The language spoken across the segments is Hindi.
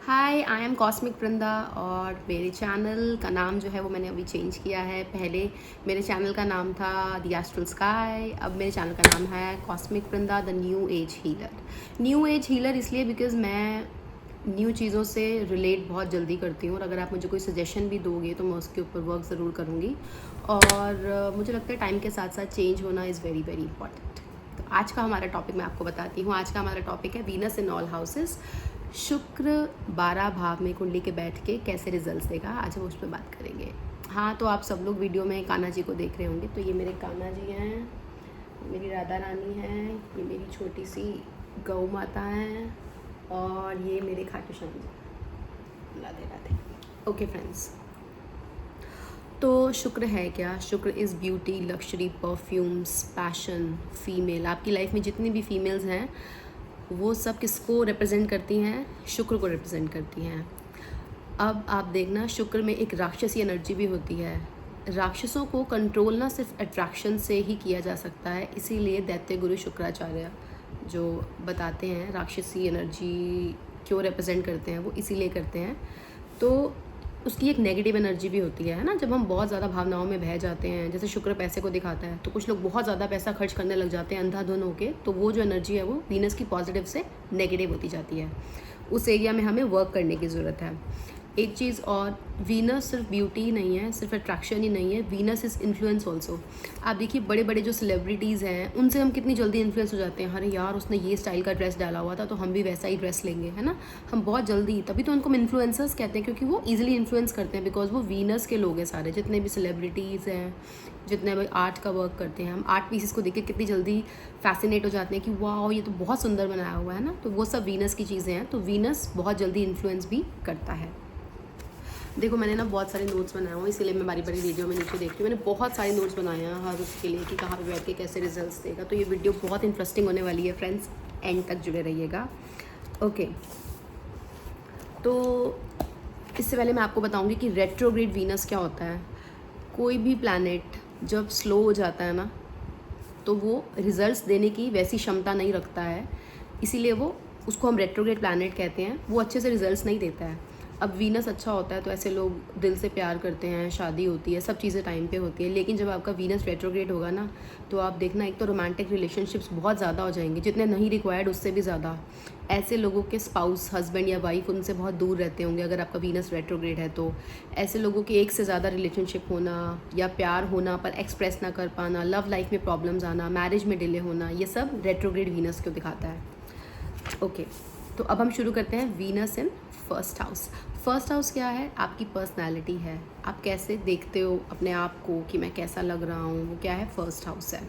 हाय आई एम कॉस्मिक वृंदा और मेरे चैनल का नाम जो है वो मैंने अभी चेंज किया है। पहले मेरे चैनल का नाम था द एस्ट्रल स्काई, अब मेरे चैनल का नाम है cosmic Vrinda the new age healer. New age healer इसलिए बिकॉज़ मैं न्यू चीज़ों से रिलेट बहुत जल्दी करती हूँ और अगर आप मुझे कोई सजेशन भी दोगे तो मैं उसके ऊपर वर्क ज़रूर करूँगी। और मुझे लगता है टाइम के साथ साथ चेंज होना इज़ वेरी वेरी इंपॉर्टेंट। तो आज का हमारा टॉपिक मैं आपको बताती हूँ। आज का हमारा टॉपिक है वीनस इन ऑल हाउसेस। शुक्र 12 भाव में कुंडली के बैठ के कैसे रिजल्ट्स देगा, आज हम उस पर बात करेंगे। हाँ, तो आप सब लोग वीडियो में कान्हा जी को देख रहे होंगे, तो ये मेरे कान्हा जी हैं, मेरी राधा रानी है, ये मेरी छोटी सी गौ माता हैं और ये मेरे खाटू श्याम जी। राधे राधे। ओके फ्रेंड्स, तो शुक्र है क्या? Shukra is beauty, luxury, perfumes, passion, female. आपकी लाइफ में जितनी भी फीमेल्स हैं वो सब किसको रिप्रेजेंट करती हैं? शुक्र को रिप्रेजेंट करती हैं। अब आप देखना, शुक्र में एक राक्षसी एनर्जी भी होती है। राक्षसों को कंट्रोल ना सिर्फ अट्रैक्शन से ही किया जा सकता है, इसीलिए दैत्य गुरु शुक्राचार्य जो बताते हैं राक्षसी एनर्जी क्यों रिप्रेजेंट करते हैं, वो इसीलिए करते हैं। तो उसकी एक नेगेटिव एनर्जी भी होती है ना, जब हम बहुत ज़्यादा भावनाओं में बह जाते हैं। जैसे शुक्र पैसे को दिखाता है, तो कुछ लोग बहुत ज़्यादा पैसा खर्च करने लग जाते हैं अंधाधुन होके, तो वो जो एनर्जी है वो वीनस की पॉजिटिव से नेगेटिव होती जाती है। उस एरिया में हमें वर्क करने की ज़रूरत है। एक चीज़ और, वीनस सिर्फ ब्यूटी ही नहीं है, सिर्फ अट्रैक्शन ही नहीं है, वीनस इज़ इन्फ्लुएंस ऑल्सो। आप देखिए बड़े बड़े जो सेलिब्रिटीज़ हैं उनसे हम कितनी जल्दी इन्फ्लुएंस हो जाते हैं। अरे यार, उसने ये स्टाइल का ड्रेस डाला हुआ था तो हम भी वैसा ही ड्रेस लेंगे, है ना। हम बहुत जल्दी, तभी तो उनको हम इन्फ्लुएंसर्स कहते हैं, क्योंकि वो ईजिली इन्फ्लुएंस करते हैं, बिकॉज वो वीनस के लोग हैं सारे। जितने भी सेलिब्रिटीज़ हैं, जितने भी आर्ट का वर्क करते हैं, हम आर्ट पीसेस को देख के कितनी जल्दी फैसिनेट हो जाते हैं कि वाह, ये तो बहुत सुंदर बनाया हुआ है ना। तो वो सब वीनस की चीज़ें हैं, तो वीनस बहुत जल्दी इन्फ्लुएंस भी करता है। देखो, मैंने ना बहुत सारे नोट्स बनाए हुए, इसीलिए मैं बारी बारी वीडियो में नीचे देखती हूँ। मैंने बहुत सारे नोट्स बनाए हैं हर उसके लिए कि कहाँ पे बैठ के कैसे रिजल्ट्स देगा। तो ये वीडियो बहुत इंटरेस्टिंग होने वाली है फ्रेंड्स, एंड तक जुड़े रहिएगा। ओके, तो इससे पहले मैं आपको बताऊँगी कि रेट्रोग्रेड वीनस क्या होता है। कोई भी प्लैनेट जब स्लो हो जाता है ना, तो वो रिजल्ट्स देने की वैसी क्षमता नहीं रखता है, इसीलिए वो उसको हम रेट्रोग्रेड प्लैनेट कहते हैं। वो अच्छे से रिजल्ट्स नहीं देता है। अब वीनस अच्छा होता है तो ऐसे लोग दिल से प्यार करते हैं, शादी होती है, सब चीज़ें टाइम पे होती है। लेकिन जब आपका वीनस रेट्रोग्रेड होगा ना, तो आप देखना, एक तो रोमांटिक रिलेशनशिप्स बहुत ज़्यादा हो जाएंगे, जितने नहीं रिक्वायर्ड उससे भी ज़्यादा। ऐसे लोगों के स्पाउस, हस्बैंड या वाइफ उनसे बहुत दूर रहते होंगे अगर आपका वीनस रेट्रोग्रेड है। तो ऐसे लोगों की एक से ज़्यादा रिलेशनशिप होना या प्यार होना पर एक्सप्रेस ना कर पाना, लव लाइफ में प्रॉब्लम्स आना, मैरिज में डिले होना, ये सब रेट्रोग्रेड वीनस को दिखाता है। ओके, तो अब हम शुरू करते हैं Venus in first house. First house क्या है? आपकी पर्सनैलिटी है, आप कैसे देखते हो अपने आप को, कि मैं कैसा लग रहा हूँ, वो क्या है? फर्स्ट हाउस है।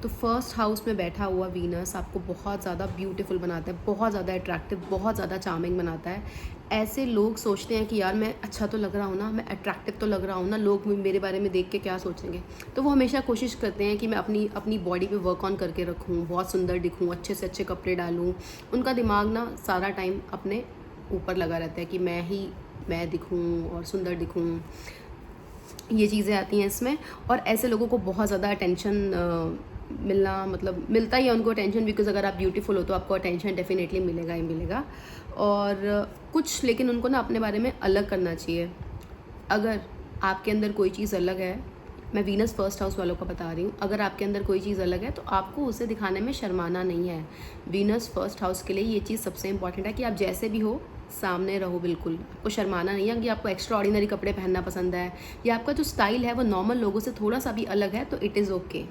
तो फर्स्ट हाउस में बैठा हुआ वीनस आपको बहुत ज़्यादा ब्यूटीफुल बनाता है, बहुत ज़्यादा अट्रैक्टिव, बहुत ज़्यादा चार्मिंग बनाता है। ऐसे लोग सोचते हैं कि यार मैं अच्छा तो लग रहा हूँ ना, मैं अट्रैक्टिव तो लग रहा हूँ ना, लोग मेरे बारे में देख के क्या सोचेंगे। तो वो हमेशा कोशिश करते हैं कि मैं अपनी बॉडी पे वर्क ऑन करके रखूँ, बहुत सुंदर दिखूँ, अच्छे से अच्छे कपड़े डालूँ। उनका दिमाग ना सारा टाइम अपने ऊपर लगा रहता है कि मैं दिखूँ और सुंदर दिखूँ। ये चीज़ें आती हैं इसमें। और ऐसे लोगों को बहुत ज़्यादा अटेंशन मिलना, मतलब मिलता ही है उनको अटेंशन, बिकॉज अगर आप ब्यूटीफुल हो तो आपको अटेंशन डेफिनेटली मिलेगा ही मिलेगा। और कुछ, लेकिन उनको ना अपने बारे में अलग करना चाहिए। अगर आपके अंदर कोई चीज़ अलग है, मैं वीनस फर्स्ट हाउस वालों को बता रही हूँ, अगर आपके अंदर कोई चीज़ अलग है तो आपको उसे दिखाने में शर्माना नहीं है। वीनस फर्स्ट हाउस के लिए ये चीज़ सबसे इंपॉर्टेंट है कि आप जैसे भी हो सामने रहो, बिल्कुल आपको शर्माना नहीं है। कि आपको एक्स्ट्रा ऑर्डिनरी कपड़े पहनना पसंद है या आपका जो स्टाइल है वो नॉर्मल लोगों से थोड़ा सा भी अलग है, तो इट इज़ ओके।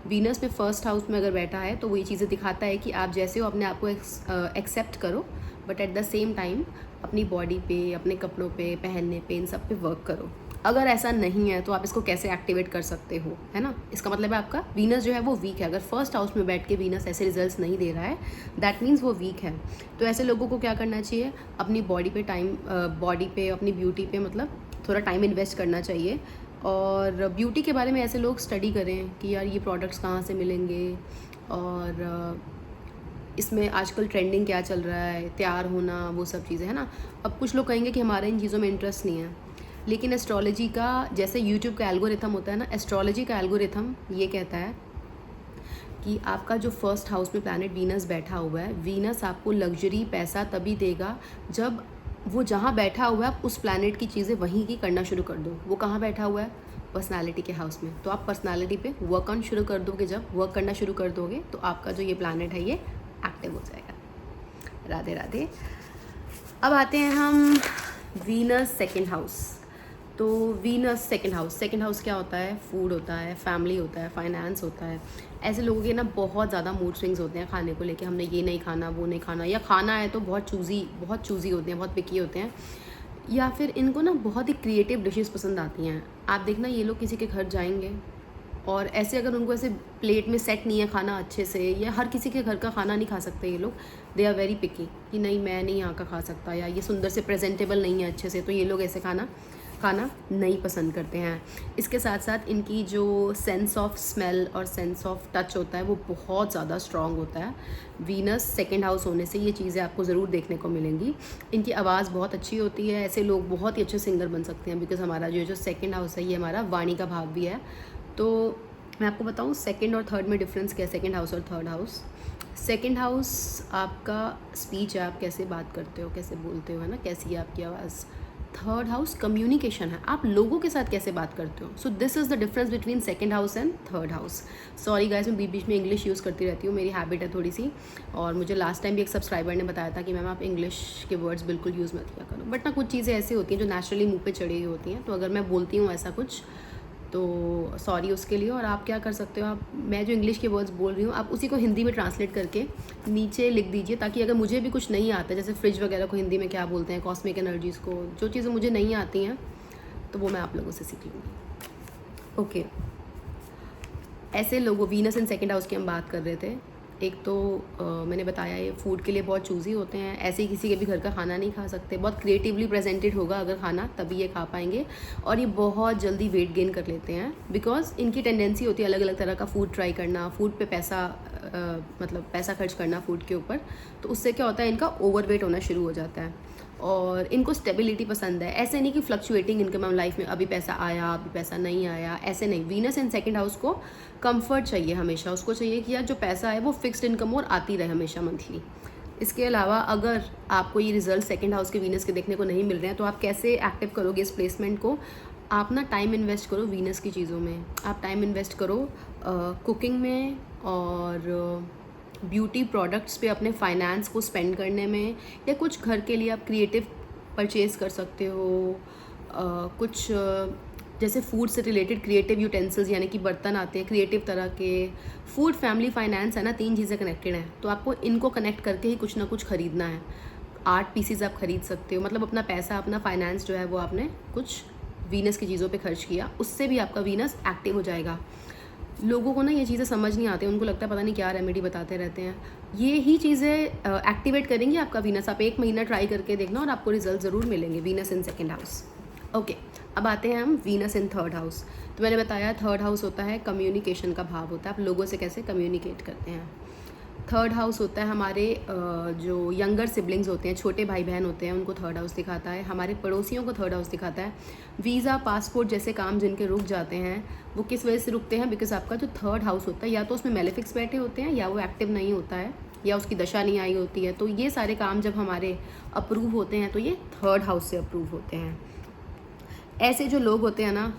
वीनस में फर्स्ट हाउस में अगर बैठा है तो वो ये चीज़ें दिखाता है कि आप जैसे हो अपने आप को एक्सेप्ट करो, but at the same time अपनी बॉडी पे, अपने कपड़ों पे, पहनने पे, इन सब पे वर्क करो। अगर ऐसा नहीं है तो आप इसको कैसे एक्टिवेट कर सकते हो, है ना। इसका मतलब है आपका वीनस जो है वो वीक है। अगर फर्स्ट हाउस में बैठ के वीनस ऐसे रिजल्ट्स नहीं दे रहा है, दैट मीन्स वो वीक है। तो ऐसे लोगों को क्या करना चाहिए? अपनी बॉडी पे, अपनी ब्यूटी पे मतलब थोड़ा टाइम इन्वेस्ट करना चाहिए। और ब्यूटी के बारे में ऐसे लोग स्टडी करें कि यार ये प्रोडक्ट्स कहाँ से मिलेंगे, और इसमें आजकल ट्रेंडिंग क्या चल रहा है, तैयार होना, वो सब चीज़ें, है ना। अब कुछ लोग कहेंगे कि हमारे इन चीज़ों में इंटरेस्ट नहीं है, लेकिन एस्ट्रोलॉजी का, जैसे यूट्यूब का एल्गोरिथम होता है ना, एस्ट्रोलॉजी का एल्गोरिथम ये कहता है कि आपका जो फर्स्ट हाउस में प्लैनेट वीनस बैठा हुआ है, वीनस आपको लग्जरी, पैसा तभी देगा जब वो जहाँ बैठा हुआ है आप उस प्लैनेट की चीज़ें वहीं की करना शुरू कर दो। वो कहाँ बैठा हुआ है? पर्सनालिटी के हाउस में। तो आप पर्सनालिटी पे वर्क ऑन शुरू कर दोगे, जब वर्क करना शुरू कर दोगे तो आपका जो ये प्लैनेट है ये एक्टिव हो जाएगा। राधे राधे। अब आते हैं हम वीनस सेकंड हाउस। तो वीनस सेकंड हाउस क्या होता है? फूड होता है, फैमिली होता है, फाइनेंस होता है। ऐसे लोगों के ना बहुत ज़्यादा मूड स्विंग्स होते हैं खाने को लेके, हमने ये नहीं खाना, वो नहीं खाना, या खाना है तो बहुत चूज़ी होते हैं, बहुत पिकी होते हैं, या फिर इनको ना बहुत ही क्रिएटिव डिशेस पसंद आती हैं। आप देखना ये लोग किसी के घर जाएंगे और ऐसे अगर उनको ऐसे प्लेट में सेट नहीं है खाना अच्छे से, या हर किसी के घर का खाना नहीं खा सकते ये लोग, दे आर वेरी पिकी कि नहीं मैं नहीं यहाँ का खा सकता, या ये सुंदर से प्रेजेंटेबल नहीं है अच्छे से, तो ये लोग ऐसे खाना नहीं पसंद करते हैं। इसके साथ साथ इनकी जो सेंस ऑफ स्मेल और सेंस ऑफ टच होता है वो बहुत ज़्यादा स्ट्रॉन्ग होता है। वीनस सेकंड हाउस होने से ये चीज़ें आपको ज़रूर देखने को मिलेंगी। इनकी आवाज़ बहुत अच्छी होती है, ऐसे लोग बहुत ही अच्छे सिंगर बन सकते हैं, बिकॉज़ हमारा जो सेकंड हाउस है ये हमारा वाणी का भाव भी है। तो मैं आपको बताऊँ सेकंड और थर्ड में डिफरेंस क्या है, सेकंड हाउस और थर्ड हाउस। सेकंड हाउस आपका स्पीच है, आप कैसे बात करते हो, कैसे बोलते हो, है ना, कैसी है आपकी आवाज़। थर्ड हाउस कम्युनिकेशन है, आप लोगों के साथ कैसे बात करते हो। So this is the difference between second house and third house. Sorry guys, मैं बीच बीच में इंग्लिश यूज़ करती रहती हूँ, मेरी हैबिट है थोड़ी सी, और मुझे लास्ट टाइम भी एक सब्सक्राइबर ने बताया था कि मैम आप इंग्लिश के वर्ड्स बिल्कुल यूज़ मत किया करो, बट ना कुछ चीज़ें ऐसी होती हैं जो नेचुरली मुँह पे चढ़ी हुई होती हैं, तो अगर मैं बोलती हूँ ऐसा कुछ तो सॉरी उसके लिए। और आप क्या कर सकते हो, आप मैं जो इंग्लिश के वर्ड्स बोल रही हूँ आप उसी को हिंदी में ट्रांसलेट करके नीचे लिख दीजिए, ताकि अगर मुझे भी कुछ नहीं आता, जैसे फ्रिज वगैरह को हिंदी में क्या बोलते हैं, कॉस्मिक एनर्जीज़ को, जो चीज़ें मुझे नहीं आती हैं तो वो मैं आप लोगों से सीख लूँगी। ओके, ऐसे लोगों वीनस एंड सेकंड हाउस की हम बात कर रहे थे। एक तो मैंने बताया ये फूड के लिए बहुत चूज़ी होते हैं, ऐसे ही किसी के भी घर का खाना नहीं खा सकते, बहुत क्रिएटिवली प्रेजेंटेड होगा अगर खाना तभी ये खा पाएंगे। और ये बहुत जल्दी वेट गेन कर लेते हैं, बिकॉज इनकी टेंडेंसी होती है अलग अलग तरह का फूड ट्राई करना, फूड पे पैसा मतलब पैसा खर्च करना फूड के ऊपर। तो उससे क्या होता है, इनका ओवरवेट होना शुरू हो जाता है। और इनको स्टेबिलिटी पसंद है, ऐसे नहीं कि फ्लक्चुएटिंग इनकम लाइफ में, अभी पैसा आया अभी पैसा नहीं आया, ऐसे नहीं। वीनस एंड सेकंड हाउस को कंफर्ट चाहिए हमेशा, उसको चाहिए कि यार जो पैसा है वो फिक्स्ड इनकम और आती रहे हमेशा मंथली। इसके अलावा अगर आपको ये रिजल्ट सेकंड हाउस के वीनस के देखने को नहीं मिल रहे हैं तो आप कैसे एक्टिव करोगे इस प्लेसमेंट को। आप ना टाइम इन्वेस्ट करो वीनस की चीज़ों में, आप टाइम इन्वेस्ट करो कुकिंग में और ब्यूटी प्रोडक्ट्स पे अपने फाइनेंस को स्पेंड करने में, या कुछ घर के लिए आप क्रिएटिव परचेज़ कर सकते हो। कुछ जैसे फूड से रिलेटेड क्रिएटिव यूटेंसिल्स यानी कि बर्तन आते हैं क्रिएटिव तरह के। फूड, फैमिली, फाइनेंस है ना, 3 चीज़ें कनेक्टेड हैं, तो आपको इनको कनेक्ट करके ही कुछ ना कुछ ख़रीदना है। आर्ट पीसीज आप ख़रीद सकते हो, मतलब अपना पैसा, अपना फाइनेंस जो है वो आपने कुछ वीनस की चीज़ों पे खर्च किया, उससे भी आपका वीनस एक्टिव हो जाएगा। लोगों को ना ये चीज़ें समझ नहीं आती, उनको लगता है पता नहीं क्या रेमेडी बताते रहते हैं। ये ही चीज़ें एक्टिवेट करेंगी आपका वीनस। आप 1 महीना ट्राई करके देखना और आपको रिजल्ट ज़रूर मिलेंगे। Venus in second house. Okay, अब आते हैं हम वीनस इन थर्ड हाउस। तो मैंने बताया थर्ड हाउस होता है कम्युनिकेशन का भाव होता है, आप लोगों से कैसे कम्युनिकेट करते हैं। थर्ड हाउस होता है हमारे जो यंगर सिबलिंग्स होते हैं, छोटे भाई बहन होते हैं, उनको थर्ड हाउस दिखाता है। हमारे पड़ोसियों को थर्ड हाउस दिखाता है। वीज़ा, पासपोर्ट जैसे काम जिनके रुक जाते हैं वो किस वजह से रुकते हैं, बिकॉज आपका जो थर्ड हाउस होता है या तो उसमें मेलेफिक्स बैठे होते हैं, या वो एक्टिव नहीं होता है, या उसकी दशा नहीं आई होती है। तो ये सारे काम जब हमारे अप्रूव होते हैं तो ये थर्ड हाउस से अप्रूव होते हैं। ऐसे जो लोग होते हैं ना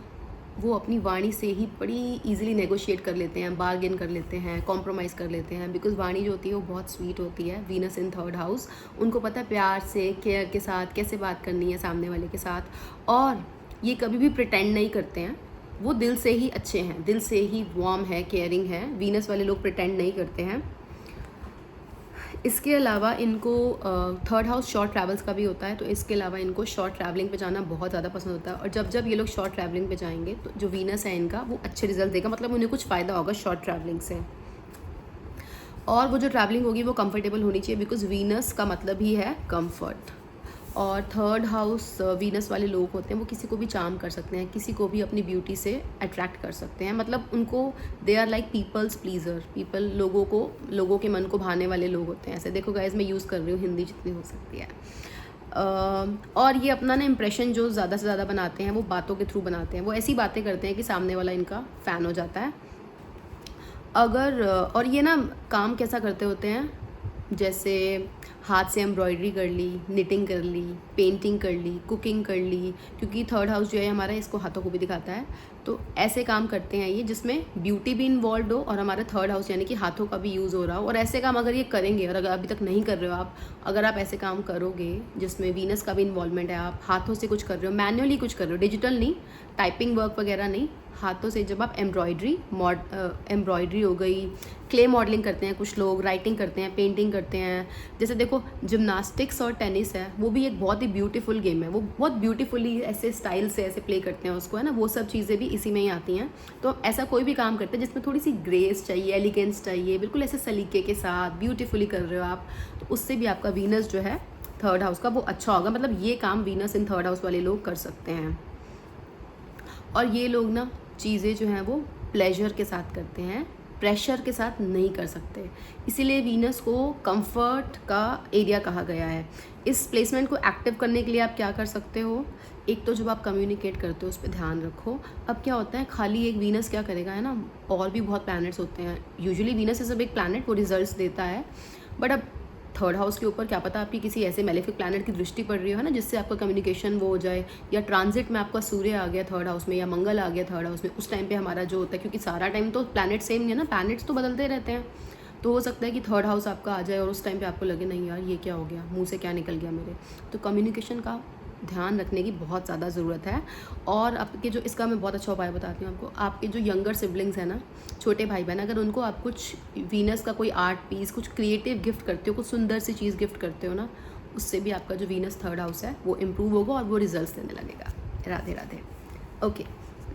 वो अपनी वाणी से ही बड़ी इजीली नेगोशिएट कर लेते हैं, बार्गेन कर लेते हैं, कॉम्प्रोमाइज़ कर लेते हैं, बिकॉज वाणी जो होती है वो बहुत स्वीट होती है। वीनस इन थर्ड हाउस, उनको पता है प्यार से, केयर के साथ कैसे बात करनी है सामने वाले के साथ, और ये कभी भी प्रिटेंड नहीं करते हैं, वो दिल से ही अच्छे हैं, दिल से ही वार्म है, केयरिंग है। वीनस वाले लोग प्रिटेंड नहीं करते हैं। इसके अलावा इनको थर्ड हाउस शॉर्ट ट्रैवल्स का भी होता है, तो इसके अलावा इनको शॉर्ट ट्रैवलिंग पे जाना बहुत ज़्यादा पसंद होता है। और जब जब ये लोग शॉर्ट ट्रैवलिंग पे जाएंगे तो जो वीनस है इनका वो अच्छे रिजल्ट देगा, मतलब उन्हें कुछ फ़ायदा होगा शॉर्ट ट्रैवलिंग से। और वो जो ट्रैवलिंग होगी वो कंफर्टेबल होनी चाहिए, बिकॉज वीनस का मतलब ही है कंफर्ट। और थर्ड हाउस वीनस वाले लोग होते हैं वो किसी को भी चार्म कर सकते हैं, किसी को भी अपनी ब्यूटी से अट्रैक्ट कर सकते हैं, मतलब उनको they are like people's pleaser. People लोगों के मन को भाने वाले लोग होते हैं। ऐसे देखो गाइज, मैं यूज़ कर रही हूँ हिंदी जितनी हो सकती है। और ये अपना ना इम्प्रेशन जो ज़्यादा से ज़्यादा बनाते हैं वो बातों के थ्रू बनाते हैं। वो ऐसी बातें करते हैं कि सामने वाला इनका फ़ैन हो जाता है। और ये ना काम कैसा करते होते हैं, जैसे हाथ से एम्ब्रॉयडरी कर ली, निटिंग कर ली, पेंटिंग कर ली, कुकिंग कर ली, क्योंकि थर्ड हाउस जो है हमारा इसको हाथों को भी दिखाता है। तो ऐसे काम करते हैं ये जिसमें ब्यूटी भी इन्वॉल्व हो और हमारा थर्ड हाउस यानी कि हाथों का भी यूज़ हो रहा हो। और ऐसे काम अगर ये करेंगे, और अगर अभी तक नहीं कर रहे हो आप, अगर आप ऐसे काम करोगे जिसमें वीनस का भी इन्वॉल्वमेंट है, आप हाथों से कुछ कर रहे हो, मैनुअली कुछ कर रहे हो, डिजिटल नहीं, टाइपिंग वर्क वगैरह नहीं, हाथों से जब आप एम्ब्रॉयडरी हो गई, क्ले मॉडलिंग करते हैं कुछ लोग, राइटिंग करते हैं, पेंटिंग करते हैं। जैसे देखो जिम्नास्टिक्स और टेनिस है, वो भी एक बहुत ही ब्यूटीफुल गेम है, वो बहुत ब्यूटीफुली ऐसे स्टाइल से ऐसे प्ले करते हैं उसको, है ना, वो सब चीज़ें भी इसी में ही आती हैं। तो ऐसा कोई भी काम करते हैं जिसमें थोड़ी सी ग्रेस चाहिए, एलिगेंस चाहिए, बिल्कुल ऐसे सलीके के साथ ब्यूटीफुली कर रहे हो आप, तो उससे भी आपका वीनस जो है थर्ड हाउस का वो अच्छा होगा। मतलब ये काम वीनस इन थर्ड हाउस वाले लोग कर सकते हैं। और ये लोग ना चीज़ें जो हैं वो प्लेजर के साथ करते हैं, प्रेशर के साथ नहीं कर सकते, इसीलिए वीनस को कंफर्ट का एरिया कहा गया है। इस प्लेसमेंट को एक्टिव करने के लिए आप क्या कर सकते हो, एक तो जब आप कम्युनिकेट करते हो उस पर ध्यान रखो। अब क्या होता है, खाली एक वीनस क्या करेगा, है ना, और भी बहुत प्लैनेट्स होते हैं। Usually Venus is a big planet, वो रिजल्ट्स देता है, बट अब थर्ड हाउस के ऊपर क्या पता आपकी किसी ऐसे मेलेफिक प्लैनेट की दृष्टि पड़ रही हो, है ना, जिससे आपका कम्युनिकेशन वो हो जाए, या ट्रांजिट में आपका सूर्य आ गया थर्ड हाउस में, या मंगल आ गया थर्ड हाउस में, उस टाइम पे हमारा जो होता है, क्योंकि सारा टाइम तो प्लैनेट सेम नहीं है ना, प्लैनेट्स तो बदलते रहते हैं, तो हो सकता है कि थर्ड हाउस आपका आ जाए और उस टाइम पे आपको लगे नहीं यार ये क्या हो गया, मुंह से क्या निकल गया मेरे। तो कम्युनिकेशन का ध्यान रखने की बहुत ज़्यादा ज़रूरत है। और आपके जो, इसका मैं बहुत अच्छा उपाय बताती हूँ आपको, आपके जो यंगर सिबलिंग्स हैं ना, छोटे भाई बहन, अगर उनको आप कुछ वीनस का कोई आर्ट पीस, कुछ क्रिएटिव गिफ्ट करते हो, कुछ सुंदर सी चीज़ गिफ्ट करते हो ना, उससे भी आपका जो वीनस थर्ड हाउस है वो इम्प्रूव होगा और वो रिजल्ट देने लगेगा। Radhe Radhe. Okay,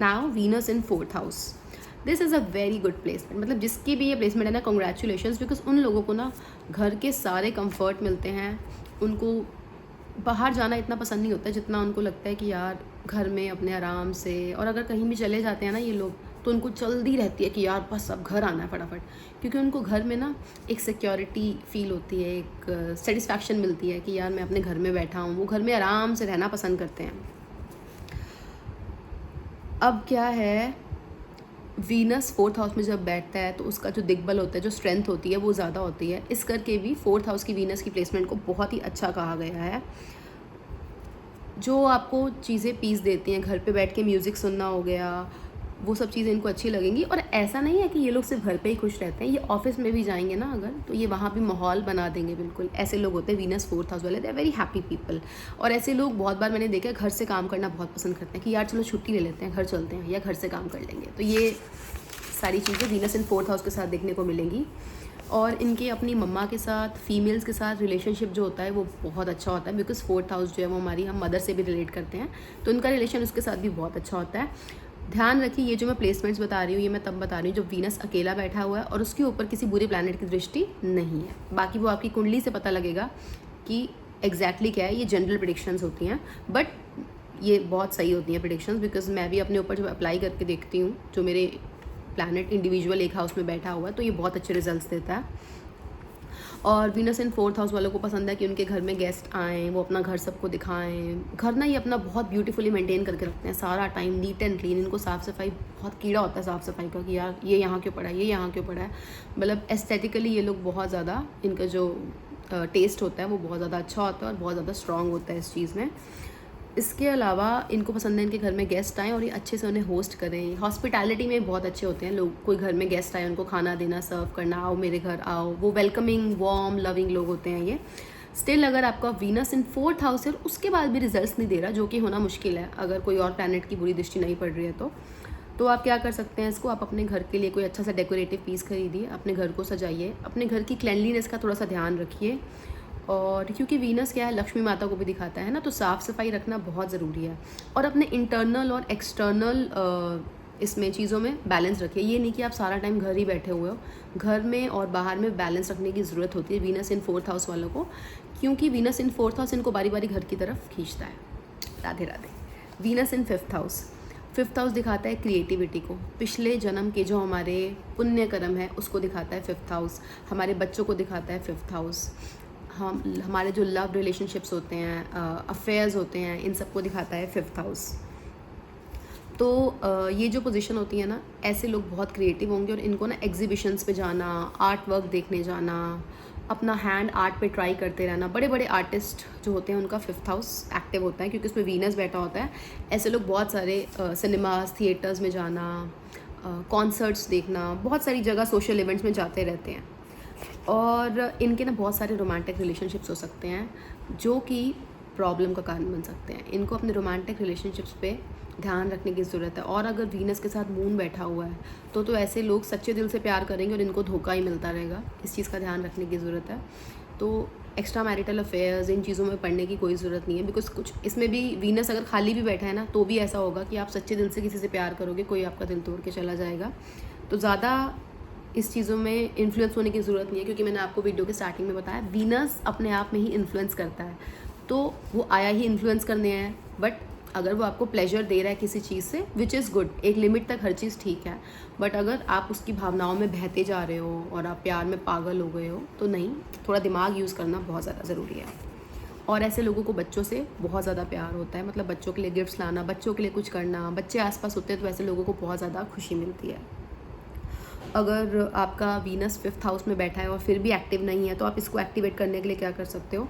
now Venus in fourth house, this is a very good placement. मतलब जिसकी भी ये प्लेसमेंट है ना, कॉन्ग्रेचुलेशंस, बिकॉज उन लोगों को ना घर के सारे कंफर्ट मिलते हैं, उनको बाहर जाना इतना पसंद नहीं होता जितना उनको लगता है कि यार घर में अपने आराम से, और अगर कहीं भी चले जाते हैं ना ये लोग, तो उनको जल्दी रहती है कि यार बस अब घर आना है फटाफट, क्योंकि उनको घर में ना एक सिक्योरिटी फील होती है, एक सेटिस्फैक्शन मिलती है कि यार मैं अपने घर में बैठा हूँ। वो घर में आराम से रहना पसंद करते हैं। अब क्या है, वीनस फोर्थ हाउस में जब बैठता है तो उसका जो दिग्बल होता है, जो स्ट्रेंथ होती है वो ज़्यादा होती है। इस करके भी फोर्थ हाउस की वीनस की प्लेसमेंट को बहुत ही अच्छा कहा गया है। जो आपको चीज़ें पीस देती हैं, घर पे बैठ के म्यूज़िक सुनना हो गया, वो सब चीज़ें इनको अच्छी लगेंगी। और ऐसा नहीं है कि ये लोग सिर्फ घर पे ही खुश रहते हैं, ये ऑफिस में भी जाएंगे ना अगर, तो ये वहाँ भी माहौल बना देंगे बिल्कुल। ऐसे लोग होते हैं वीनस फोर्थ हाउस वाले, they are very happy people. और ऐसे लोग बहुत बार मैंने देखा है घर से काम करना बहुत पसंद करते हैं, कि यार चलो छुट्टी ले लेते हैं, घर चलते हैं, या घर से काम कर लेंगे। तो ये सारी चीज़ें वीनस इन फोर्थ हाउस के साथ देखने को मिलेंगी। और इनके अपनी मम्मा के साथ, फीमेल्स के साथ रिलेशनशिप जो होता है वो बहुत अच्छा होता है, बिकॉज फोर्थ हाउस जो है वो हमारी, हम मदर से भी रिलेट करते हैं, तो इनका रिलेशन उसके साथ भी बहुत अच्छा होता है। ध्यान रखिए, ये जो मैं प्लेसमेंट्स बता रही हूँ ये मैं तब बता रही हूँ जब वीनस अकेला बैठा हुआ है और उसके ऊपर किसी बुरे प्लैनेट की दृष्टि नहीं है। बाकी वो आपकी कुंडली से पता लगेगा कि एग्जैक्टली क्या है। ये जनरल प्रेडिक्शंस होती हैं, बट ये बहुत सही होती हैं प्रेडिक्शंस, बिकॉज मैं भी अपने ऊपर जब अप्लाई करके देखती हूँ, जो मेरे प्लैनेट इंडिविजुअल एक हाउस में बैठा हुआ है, तो ये बहुत अच्छे रिजल्ट्स देता है। और वीनस इन फोर्थ हाउस वालों को पसंद है कि उनके घर में गेस्ट आएँ, वो अपना घर सबको दिखाएं। घर ना ये अपना बहुत ब्यूटीफुली मेंटेन करके रखते हैं, सारा टाइम नीट एंड क्लीन। इनको साफ़ सफाई बहुत कीड़ा होता है साफ़ सफाई का, कि यार ये यहाँ क्यों पड़ा है, ये यहाँ क्यों पड़ा है। मतलब एस्थेटिकली ये लोग बहुत ज़्यादा, इनका जो टेस्ट होता है वो बहुत ज़्यादा अच्छा होता है और बहुत ज़्यादा स्ट्रॉन्ग होता है इस चीज़ में। इसके अलावा इनको पसंद है इनके घर में गेस्ट आएँ और ये अच्छे से उन्हें होस्ट करें। हॉस्पिटैलिटी में बहुत अच्छे होते हैं लोग, कोई घर में गेस्ट आए उनको खाना देना, सर्व करना, आओ मेरे घर आओ, वो वेलकमिंग, वार्म, लविंग लोग होते हैं ये। स्टिल अगर आपका वीनस इन फोर्थ हाउस है उसके बाद भी रिजल्ट्स नहीं दे रहा, जो कि होना मुश्किल है अगर कोई और प्लैनेट की बुरी दृष्टि नहीं पड़ रही है, तो आप क्या कर सकते हैं, इसको आप अपने घर के लिए कोई अच्छा सा डेकोरेटिव पीस खरीदिए, अपने घर को सजाइए, अपने घर की क्लैनलीनेस का थोड़ा सा ध्यान रखिए। और क्योंकि वीनस क्या है, लक्ष्मी माता को भी दिखाता है ना, तो साफ़ सफाई रखना बहुत ज़रूरी है। और अपने इंटरनल और एक्सटर्नल इसमें चीज़ों में बैलेंस रखिए। ये नहीं कि आप सारा टाइम घर ही बैठे हुए हो, घर में और बाहर में बैलेंस रखने की ज़रूरत होती है वीनस इन फोर्थ हाउस वालों को, क्योंकि वीनस इन फोर्थ हाउस इनको बारी बारी घर की तरफ खींचता है। Radhe Radhe. Venus in fifth house, fifth house दिखाता है क्रिएटिविटी को, पिछले जन्म के जो हमारे पुण्य कर्म है उसको दिखाता है फिफ्थ हाउस, हमारे बच्चों को दिखाता है फिफ्थ हाउस, हमारे जो लव रिलेशनशिप्स होते हैं, अफेयर्स होते हैं, इन सबको दिखाता है फिफ्थ हाउस। तो ये जो पोजीशन होती है ना, ऐसे लोग बहुत क्रिएटिव होंगे और इनको ना एग्जीबिशंस पे जाना, आर्ट वर्क देखने जाना, अपना हैंड आर्ट पे ट्राई करते रहना। बड़े बड़े आर्टिस्ट जो होते हैं उनका 5th हाउस एक्टिव होता है क्योंकि उसमें वीनस बैठा होता है। ऐसे लोग बहुत सारे सिनेमास थिएटर्स में जाना, कॉन्सर्ट्स देखना, बहुत सारी जगह सोशल इवेंट्स में जाते रहते हैं। और इनके ना बहुत सारे रोमांटिक रिलेशनशिप्स हो सकते हैं जो कि प्रॉब्लम का कारण बन सकते हैं। इनको अपने रोमांटिक रिलेशनशिप्स पे ध्यान रखने की ज़रूरत है। और अगर वीनस के साथ मून बैठा हुआ है तो ऐसे लोग सच्चे दिल से प्यार करेंगे और इनको धोखा ही मिलता रहेगा। इस चीज़ का ध्यान रखने की ज़रूरत है। तो एक्स्ट्रा मैरिटल अफेयर्स इन चीज़ों में पढ़ने की कोई ज़रूरत नहीं है, बिकॉज कुछ इसमें भी वीनस अगर खाली भी बैठा है ना तो भी ऐसा होगा कि आप सच्चे दिल से किसी से प्यार करोगे, कोई आपका दिल तोड़ के चला जाएगा। तो ज़्यादा इस चीज़ों में इन्फ्लुएंस होने की ज़रूरत नहीं है, क्योंकि मैंने आपको वीडियो के स्टार्टिंग में बताया वीनस अपने आप में ही इन्फ्लुएंस करता है। तो वो आया ही इन्फ्लुएंस करने हैं, बट अगर वो आपको प्लेजर दे रहा है किसी चीज़ से, विच इज़ गुड, एक लिमिट तक हर चीज़ ठीक है। बट अगर आप उसकी भावनाओं में बहते जा रहे हो और आप प्यार में पागल हो गए हो तो नहीं, थोड़ा दिमाग यूज़ करना बहुत ज़्यादा ज़रूरी है। और ऐसे लोगों को बच्चों से बहुत ज़्यादा प्यार होता है, मतलब बच्चों के लिए गिफ्ट्स लाना, बच्चों के लिए कुछ करना, बच्चे आसपास होते हैं तो ऐसे लोगों को बहुत ज़्यादा खुशी मिलती है। अगर आपका वीनस 5th हाउस में बैठा है और फिर भी एक्टिव नहीं है तो आप इसको एक्टिवेट करने के लिए क्या कर सकते हो,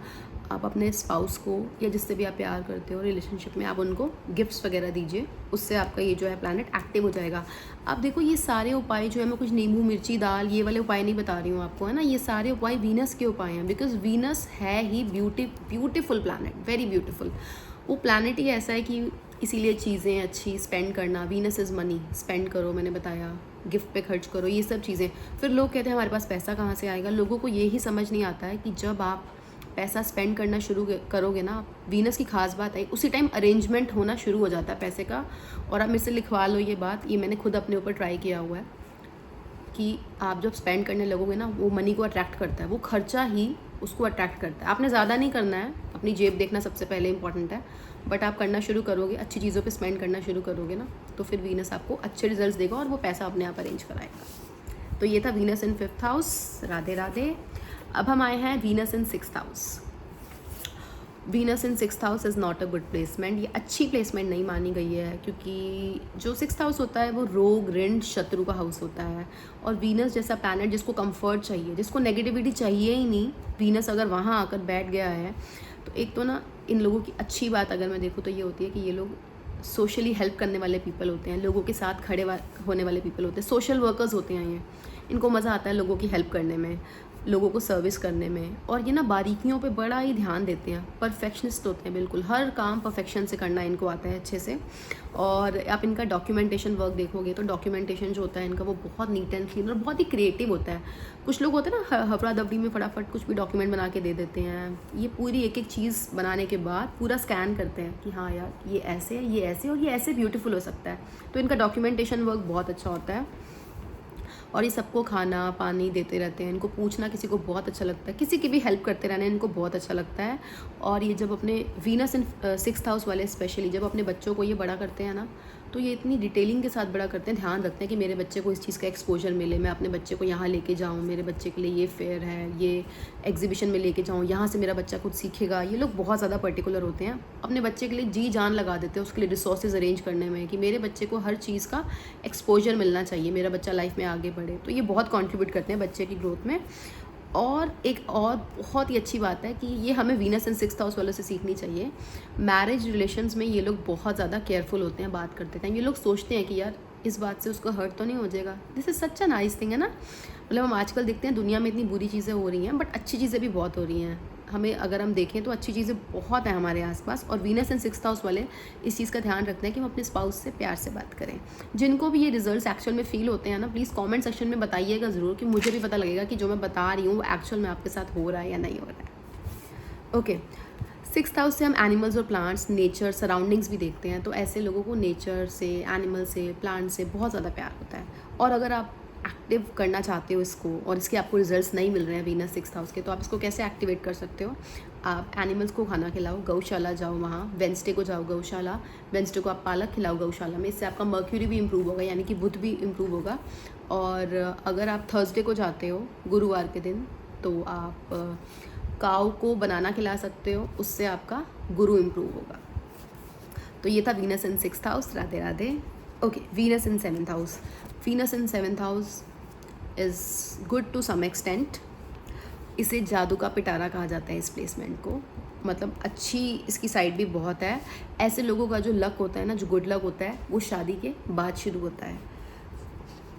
आप अपने स्पाउस को या जिससे भी आप प्यार करते हो रिलेशनशिप में, आप उनको गिफ्ट्स वगैरह दीजिए। उससे आपका ये जो है प्लैनेट एक्टिव हो जाएगा। अब देखो ये सारे उपाय जो है, मैं कुछ नींबू मिर्ची दाल ये वाले उपाय नहीं बता रही हूँ आपको, है ना, ये सारे उपाय वीनस के उपाय हैं। बिकॉज वीनस है ही ब्यूटीफुल प्लैनेट, वेरी ब्यूटीफुल। वो प्लैनेट ही ऐसा है कि इसीलिए चीज़ें अच्छी स्पेंड करना, वीनस इज़ मनी, स्पेंड करो, मैंने बताया, गिफ्ट पे खर्च करो, ये सब चीज़ें। फिर लोग कहते हैं हमारे पास पैसा कहाँ से आएगा। लोगों को ये ही समझ नहीं आता है कि जब आप पैसा स्पेंड करना शुरू करोगे ना, वीनस की खास बात है उसी टाइम अरेंजमेंट होना शुरू हो जाता है पैसे का। और आप मेरे से लिखवा लो ये बात, ये मैंने खुद अपने ऊपर ट्राई किया हुआ है कि आप जब स्पेंड करने लगोगे ना, वो मनी को अट्रैक्ट करता है, वो खर्चा ही उसको अट्रैक्ट करता है। आपने ज़्यादा नहीं करना है, अपनी जेब देखना सबसे पहले इंपॉर्टेंट है, बट आप करना शुरू करोगे, अच्छी चीज़ों पे स्पेंड करना शुरू करोगे ना, तो फिर वीनस आपको अच्छे रिजल्ट्स देगा और वो पैसा अपने आप अरेंज कराएगा। तो ये था वीनस इन 5th हाउस। राधे राधे। अब हम आए हैं Venus in 6th house. Venus in 6th house is not a good placement. ये अच्छी प्लेसमेंट नहीं मानी गई है, क्योंकि जो 6th हाउस होता है वो रोग ऋण शत्रु का हाउस होता है। और वीनस जैसा प्लैनेट जिसको कंफर्ट चाहिए, जिसको नेगेटिविटी चाहिए ही नहीं, वीनस अगर वहाँ आकर बैठ गया है तो एक तो ना, इन लोगों की अच्छी बात अगर मैं देखूँ तो ये होती है कि ये लोग सोशली हेल्प करने वाले पीपल होते हैं, लोगों के साथ खड़े होने वाले पीपल होते हैं, सोशल वर्कर्स होते हैं ये। इनको मज़ा आता है लोगों की हेल्प करने में, लोगों को सर्विस करने में। और ये ना बारीकियों पे बड़ा ही ध्यान देते हैं, परफेक्शनिस्ट होते हैं बिल्कुल, हर काम परफेक्शन से करना इनको आता है अच्छे से। और आप इनका डॉक्यूमेंटेशन वर्क देखोगे तो डॉक्यूमेंटेशन जो होता है इनका वो बहुत नीट एंड क्लीन और बहुत ही क्रिएटिव होता है। कुछ लोग होते हैं ना हफड़ा दफड़ी में फटाफट कुछ भी डॉक्यूमेंट बना के दे देते हैं, ये पूरी एक एक चीज़ बनाने के बाद पूरा स्कैन करते हैं कि हाँ यार ये ऐसे है, ये ऐसे और ये ऐसे ब्यूटीफुल हो सकता है। तो इनका डॉक्यूमेंटेशन वर्क बहुत अच्छा होता है। और ये सबको खाना पानी देते रहते हैं, इनको पूछना किसी को बहुत अच्छा लगता है, किसी की भी हेल्प करते रहना इनको बहुत अच्छा लगता है। और ये जब अपने वीनस इन 6th हाउस वाले स्पेशली जब अपने बच्चों को ये बड़ा करते हैं ना, तो ये इतनी डिटेलिंग के साथ बड़ा करते हैं, ध्यान रखते हैं कि मेरे बच्चे को इस चीज़ का एक्सपोजर मिले, मैं अपने बच्चे को यहाँ लेके जाऊँ, मेरे बच्चे के लिए ये फेयर है, ये एग्जीबिशन में लेके जाऊँ, यहाँ से मेरा बच्चा कुछ सीखेगा। ये लोग बहुत ज़्यादा पर्टिकुलर होते हैं, अपने बच्चे के लिए जी जान लगा देते हैं उसके लिए रिसोर्सेज अरेंज करने में कि मेरे बच्चे को हर चीज़ का एक्सपोजर मिलना चाहिए, मेरा बच्चा लाइफ में आगे बढ़े। तो ये बहुत कॉन्ट्रीब्यूट करते हैं बच्चे की ग्रोथ में। और एक और बहुत ही अच्छी बात है कि ये हमें वीनस एंड 6th हाउस वालों से सीखनी चाहिए। मैरिज रिलेशंस में ये लोग बहुत ज़्यादा केयरफुल होते हैं बात करते हैं। ये लोग सोचते हैं कि यार इस बात से उसको हर्ट तो नहीं हो जाएगा। This is such a nice thing, है ना। मतलब हम आजकल देखते हैं दुनिया में इतनी बुरी चीज़ें हो रही हैं, बट अच्छी चीज़ें भी बहुत हो रही हैं। हमें अगर हम देखें तो अच्छी चीज़ें बहुत हैं हमारे आसपास। और वीनस एंड 6th हाउस वाले इस चीज़ का ध्यान रखते हैं कि हम अपने स्पाउस से प्यार से बात करें। जिनको भी ये रिजल्ट्स एक्चुअल में फील होते हैं ना, प्लीज़ कमेंट सेक्शन में बताइएगा ज़रूर, कि मुझे भी पता लगेगा कि जो मैं बता रही हूँ वो एक्चुअल में आपके साथ हो रहा है या नहीं हो रहा है। ओके, 6th हाउस से हम एनिमल्स और प्लांट्स, नेचर, सराउंडिंग्स भी देखते हैं। तो ऐसे लोगों को नेचर से, एनिमल से, प्लांट से बहुत ज़्यादा प्यार होता है। और अगर आप एक्टिव करना चाहते हो इसको और इसके आपको रिजल्ट्स नहीं मिल रहे हैं वीनस 6th हाउस के, तो आप इसको कैसे एक्टिवेट कर सकते हो। आप एनिमल्स को खाना खिलाओ, गौशाला जाओ, वहाँ वेंसडे को जाओ गौशाला, वेंसडे को आप पालक खिलाओ गौशाला में, इससे आपका मर्क्यूरी भी इम्प्रूव होगा, यानी कि बुध भी इम्प्रूव होगा। और अगर आप थर्सडे को जाते हो गुरुवार के दिन, तो आप काऊ को बनाना खिला सकते हो, उससे आपका गुरु इम्प्रूव होगा। तो ये था Venus in 6th house. Radhe Radhe. Okay, Venus in 7th house. Venus in 7th house is good to some extent. इसे जादू का पिटारा कहा जाता है इस प्लेसमेंट को। मतलब अच्छी इसकी साइड भी बहुत है। ऐसे लोगों का जो लक होता है ना, जो गुड लक होता है, वो शादी के बाद शुरू होता है।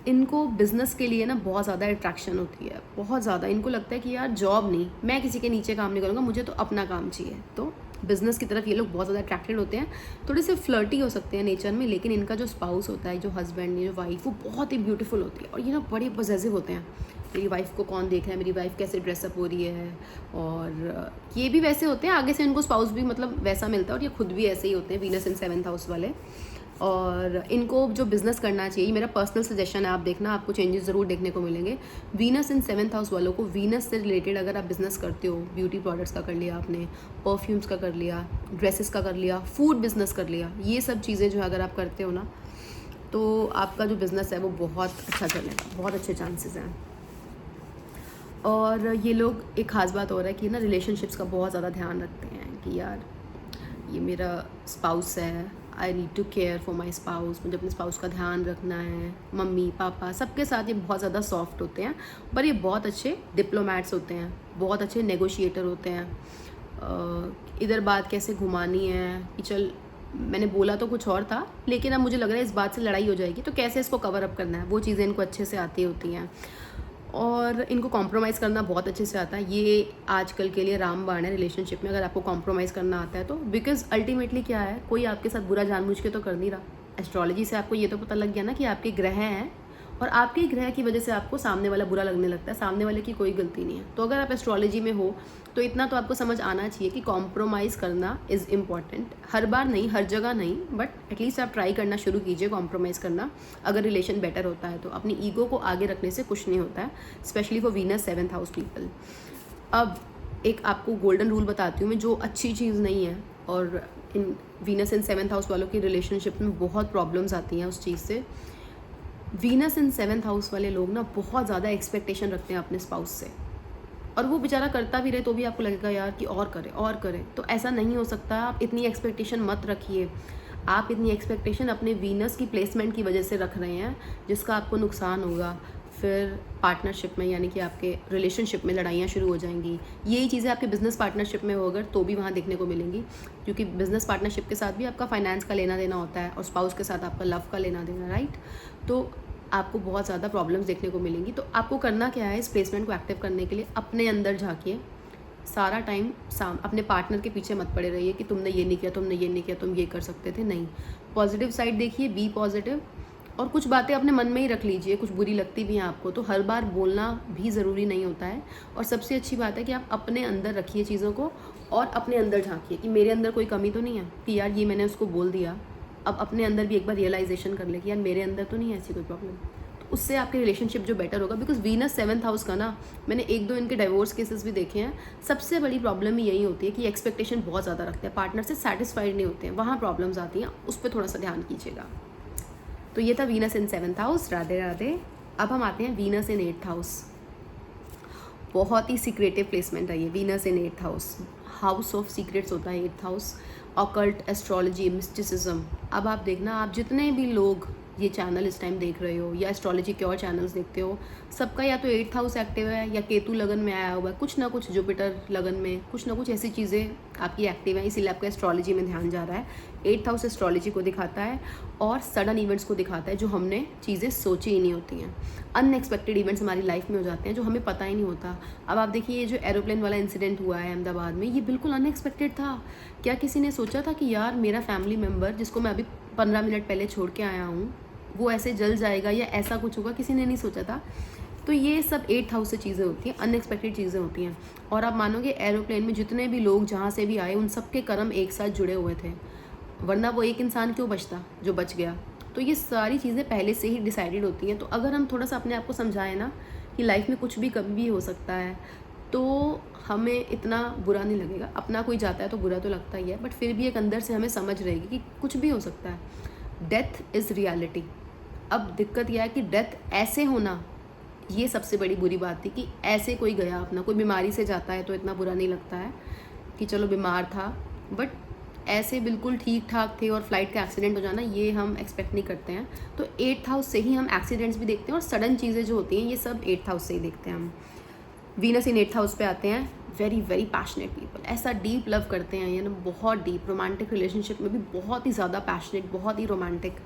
इनको बिज़नेस के लिए ना बहुत ज़्यादा अट्रैक्शन होती है, बहुत ज़्यादा। इनको लगता है कि यार जॉब नहीं, मैं किसी के नीचे काम नहीं करूँगा, मुझे तो अपना काम चाहिए। तो बिज़नेस की तरफ ये लोग बहुत ज़्यादा अट्रैक्टेड होते हैं। थोड़े से फ्लर्टी हो सकते हैं नेचर में, लेकिन इनका जो स्पाउस होता है, जो हस्बैंड, जो वाइफ, वो बहुत ही ब्यूटीफुल होती है। और ये ना बड़े पॉसेसिव होते हैं, मेरी वाइफ को कौन देख रहा है, मेरी वाइफ कैसे ड्रेसअप हो रही है। और ये भी वैसे होते हैं, आगे से इनको स्पाउस भी मतलब वैसा मिलता है, और ये खुद भी ऐसे ही होते हैं, वीनस इन 7th हाउस वाले। और इनको जो बिज़नेस करना चाहिए, मेरा पर्सनल सजेशन है, आप देखना, आपको चेंजेस ज़रूर देखने को मिलेंगे। वीनस इन 7th हाउस वालों को, वीनस से रिलेटेड अगर आप बिज़नेस करते हो, ब्यूटी प्रोडक्ट्स का कर लिया आपने, परफ्यूम्स का कर लिया, ड्रेसेस का कर लिया, फूड बिज़नेस कर लिया, ये सब चीज़ें जो है अगर आप करते हो ना, तो आपका जो बिज़नेस है वो बहुत अच्छा चलेगा, बहुत अच्छे चांसेस हैं। और ये लोग, एक ख़ास बात हो रहा है कि ना रिलेशनशिप्स का बहुत ज़्यादा ध्यान रखते हैं कि यार ये मेरा स्पाउस है, I need to care for my spouse, मुझे अपने स्पाउस का ध्यान रखना है। मम्मी पापा सबके साथ ये बहुत ज़्यादा सॉफ्ट होते हैं, पर ये बहुत अच्छे डिप्लोमैट्स होते हैं, बहुत अच्छे नेगोशिएटर होते हैं। इधर बात कैसे घुमानी है कि चल मैंने बोला तो कुछ और था, लेकिन अब मुझे लग रहा है इस बात से लड़ाई हो जाएगी, तो कैसे इसको कवर अप करना है, वो चीज़ें इनको अच्छे से आती होती हैं। और इनको कॉम्प्रोमाइज़ करना बहुत अच्छे से आता है। ये आजकल के लिए रामबाण है रिलेशनशिप में, अगर आपको कॉम्प्रोमाइज़ करना आता है तो। बिकॉज अल्टीमेटली क्या है, कोई आपके साथ बुरा जानबूझ के तो कर नहीं रहा। एस्ट्रोलॉजी से आपको ये तो पता लग गया ना कि आपके ग्रह हैं, और आपके ग्रह की वजह से आपको सामने वाला बुरा लगने लगता है, सामने वाले की कोई गलती नहीं है। तो अगर आप एस्ट्रोलॉजी में हो तो इतना तो आपको समझ आना चाहिए कि कॉम्प्रोमाइज़ करना इज़ इम्पॉर्टेंट। हर बार नहीं, हर जगह नहीं, बट एटलीस्ट आप ट्राई करना शुरू कीजिए कॉम्प्रोमाइज़ करना, अगर रिलेशन बेटर होता है तो। अपनी ईगो को आगे रखने से कुछ नहीं होता है, specially for Venus 7th house people. अब एक आपको गोल्डन रूल बताती हूँ मैं, जो अच्छी चीज़ नहीं है, और इन वीनस इन 7th हाउस वालों की रिलेशनशिप में बहुत प्रॉब्लम्स आती हैं उस चीज़ से। वीनस इन 7th हाउस वाले लोग ना बहुत ज़्यादा एक्सपेक्टेशन रखते हैं अपने स्पाउस से, और वो बेचारा करता भी रहे तो भी आपको लगेगा यार कि और करे और करे। तो ऐसा नहीं हो सकता, आप इतनी एक्सपेक्टेशन मत रखिए। आप इतनी एक्सपेक्टेशन अपने वीनस की प्लेसमेंट की वजह से रख रहे हैं, जिसका आपको नुकसान होगा। फिर पार्टनरशिप में, यानी कि आपके रिलेशनशिप में लड़ाइयाँ शुरू हो जाएंगी। यही चीज़ें आपके बिज़नेस पार्टनरशिप में हो अगर, तो भी वहाँ देखने को मिलेंगी, क्योंकि बिज़नेस पार्टनरशिप के साथ भी आपका फाइनेंस का लेना देना होता है, और स्पाउस के साथ आपका लव का लेना देना, राइट। तो आपको बहुत ज़्यादा प्रॉब्लम्स देखने को मिलेंगी। तो आपको करना क्या है, इस प्लेसमेंट को एक्टिव करने के लिए अपने अंदर झाँकिए। सारा टाइम अपने पार्टनर के पीछे मत पड़े रहिए कि तुमने ये नहीं किया, तुमने ये नहीं किया, तुम ये कर सकते थे। नहीं, पॉजिटिव साइड देखिए, बी पॉजिटिव। और कुछ बातें अपने मन में ही रख लीजिए, कुछ बुरी लगती भी हैं आपको तो हर बार बोलना भी ज़रूरी नहीं होता है। और सबसे अच्छी बात है कि आप अपने अंदर रखिए चीज़ों को, और अपने अंदर झाँकिए कि मेरे अंदर कोई कमी तो नहीं है कि यार ये मैंने उसको बोल दिया। अब अपने अंदर भी एक बार रियलाइजेशन कर ले कि यार मेरे अंदर तो नहीं है ऐसी कोई प्रॉब्लम। तो उससे आपके रिलेशनशिप जो बेटर होगा। बिकॉज वीनस 7th हाउस का ना, मैंने 1-2 इनके डाइवोर्स केसेस भी देखे हैं। सबसे बड़ी प्रॉब्लम ही यही होती है कि एक्सपेक्टेशन बहुत ज़्यादा रखते हैं, पार्टनर से सेटिस्फाइड नहीं होते हैं, वहाँ प्रॉब्लम्स आती हैं। उस पर थोड़ा सा ध्यान कीजिएगा। तो ये था Venus in 7th house. Radhe Radhe. अब हम आते हैं वीनस इन 8th हाउस। बहुत ही सीक्रेटिव प्लेसमेंट है ये, Venus in 8th house. House of secrets होता है 8th house. Occult, astrology, mysticism. अब आप देखना, आप जितने भी लोग ये चैनल इस टाइम देख रहे हो या एस्ट्रोलॉजी के और चैनल्स देखते हो, सबका या तो 8th हाउस एक्टिव है, या केतु लगन में आया हुआ है, कुछ ना कुछ जुपिटर लगन में, कुछ ना कुछ ऐसी चीज़ें आपकी एक्टिव हैं, इसीलिए आपका एस्ट्रोलॉजी में ध्यान जा रहा है। 8th हाउस एस्ट्रोलॉजी को दिखाता है, और सडन इवेंट्स को दिखाता है, जो हमने चीज़ें सोची ही नहीं होती हैं। अनएक्सपेक्टेड इवेंट्स हमारी लाइफ में हो जाते हैं जो हमें पता ही नहीं होता। अब आप देखिए, ये जो एरोप्लेन वाला इंसिडेंट हुआ है अहमदाबाद में, ये बिल्कुल अनएक्सपेक्टेड था। क्या किसी ने सोचा था कि यार मेरा फैमिली मेम्बर, जिसको मैं अभी 15 मिनट पहले छोड़ के आया हूँ, वो ऐसे जल जाएगा या ऐसा कुछ होगा, किसी ने नहीं सोचा था। तो ये सब 8th हाउस से चीज़ें होती हैं, अनएक्सपेक्टेड चीज़ें होती हैं। और आप मानोगे, एरोप्लेन में जितने भी लोग जहाँ से भी आए, उन सब के कर्म एक साथ जुड़े हुए थे, वरना वो एक इंसान क्यों बचता जो बच गया। तो ये सारी चीज़ें पहले से ही डिसाइडेड होती हैं। तो अगर हम थोड़ा सा अपने आप को समझाएं ना कि लाइफ में कुछ भी कभी भी हो सकता है, तो हमें इतना बुरा नहीं लगेगा। अपना कोई जाता है तो बुरा तो लगता ही है, बट फिर भी एक अंदर से हमें समझ रहेगी कि कुछ भी हो सकता है। Death is reality. अब दिक्कत यह है कि डेथ ऐसे होना, ये सबसे बड़ी बुरी बात थी कि ऐसे कोई गया अपना, कोई बीमारी से जाता है तो इतना बुरा नहीं लगता है कि चलो बीमार था, बट ऐसे बिल्कुल ठीक ठाक थे और फ्लाइट का एक्सीडेंट हो जाना, ये हम एक्सपेक्ट नहीं करते हैं। तो 8th हाउस से ही हम एक्सीडेंट्स भी देखते हैं, और सडन चीज़ें जो होती हैं ये सब 8th हाउस से ही देखते हैं हम। वीनस इन 8th हाउस पे आते हैं वेरी वेरी पैशनेट पीपल, ऐसा डीप लव करते हैं ये ना, बहुत डीप रोमांटिक रिलेशनशिप में भी बहुत ही ज़्यादा पैशनेट, बहुत ही रोमांटिक,